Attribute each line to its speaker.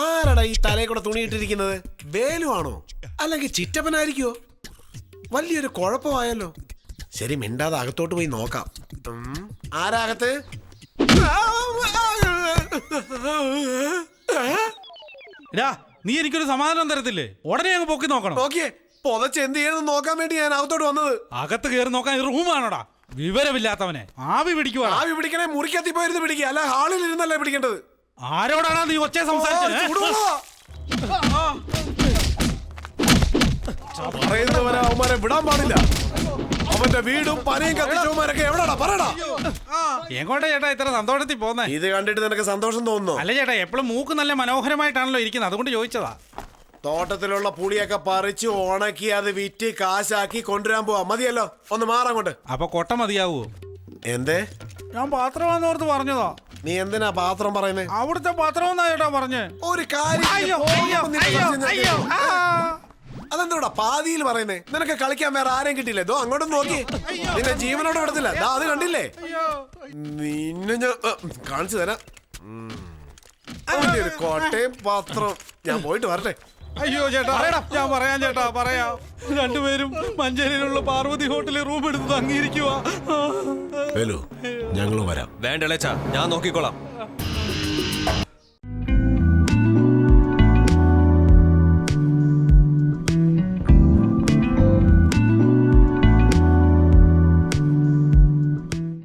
Speaker 1: ആരാടാ ഈ തലയെ കൂടെ തുണി ഇട്ടിരിക്കുന്നത്? വേലുവാണോ അല്ലെങ്കിൽ ചിറ്റപ്പനായിരിക്കോ? വലിയൊരു കുഴപ്പമായല്ലോ. ശരി, മിണ്ടാതെ അകത്തോട്ട് പോയി നോക്കാം. ആരാകത്ത്?
Speaker 2: നീ എനിക്കൊരു സമാധാനം തരത്തില്ലേ? ഉടനെ അങ്ങ് പൊക്കി നോക്കണം.
Speaker 1: നോക്കിയേ, പൊതച്ച് എന്ത് ചെയ്യുന്നത് നോക്കാൻ വേണ്ടി ഞാൻ അകത്തോട്ട് വന്നത്.
Speaker 2: അകത്ത് കയറി നോക്കാൻ റൂമാണോടാ? വിവരമില്ലാത്തവനെ. ആവി പിടിക്കുക.
Speaker 1: ആവി പിടിക്കണേ മുറിക്കത്തി പോയിരുന്ന് പിടിക്കുക, അല്ല ഹാളിൽ ഇരുന്നല്ലേ പിടിക്കേണ്ടത്.
Speaker 2: ആരോടാണ് നീ ഒച്ച സംസാരിച്ചത്?
Speaker 1: പറയുന്നവരെ അവന്മാരെ വിടാൻ പാടില്ല. അവന്റെ വീടും പനയും കത്തിച്ചവന്മാരൊക്കെ എവിടാടാ? പറയടാ.
Speaker 2: എങ്ങോട്ടാ ചേട്ടാ ഇത്ര സന്തോഷത്തിൽ പോന്നെ?
Speaker 1: ഇത് കണ്ടിട്ട് നിനക്ക് സന്തോഷം തോന്നുന്നു?
Speaker 2: അല്ല ചേട്ടാ, എപ്പോഴും മൂക്ക് നല്ല മനോഹരമായിട്ടാണല്ലോ ഇരിക്കുന്നത്, അതുകൊണ്ട് ചോദിച്ചതാ.
Speaker 1: തോട്ടത്തിലുള്ള പുളിയൊക്കെ പറിച്ച് ഉണക്കി അത് വിറ്റ് കാശാക്കി കൊണ്ടുവരാൻ പോവാ. മതിയല്ലോ, ഒന്ന് മാറങ്ങോട്ട്.
Speaker 2: അപ്പൊ കൊട്ട മതിയാവോ?
Speaker 1: എന്തേ?
Speaker 2: ഞാൻ പാത്രമാന്നോർത്ത് പറഞ്ഞതാ.
Speaker 1: നീ എന്തിനാ പാത്രം പറയുന്നേ?
Speaker 2: അവിടുത്തെ പാത്രമെന്നാ ചേട്ടാ പറഞ്ഞേ.
Speaker 1: ഒരു കാര്യം അതെന്തോടാ പാതിയിൽ പറയുന്നേ? നിനക്ക് കളിക്കാൻ വേറെ ആരെയും കിട്ടിയില്ലേ? ദോ അങ്ങോട്ടും നോക്കി, നിന്റെ ജീവനോട് വിടത്തില്ല. അത് കണ്ടില്ലേ? നിന്നെ ഞാൻ കാണിച്ചു തരാം. ഒരു കോട്ടയം പാത്രം. ഞാൻ പോയിട്ട് വരട്ടെ.
Speaker 2: അയ്യോ ചേട്ടാ, ഞാൻ പറയാം ചേട്ടാ, പറയാം. രണ്ടുപേരും മഞ്ചേരിയിലുള്ള പാർവതി ഹോട്ടലിൽ റൂം എടുത്ത് തങ്ങിയിരിക്കുക.
Speaker 1: ഞങ്ങൾ വരാം.
Speaker 3: വേണ്ട, ഞാൻ നോക്കിക്കോളാം.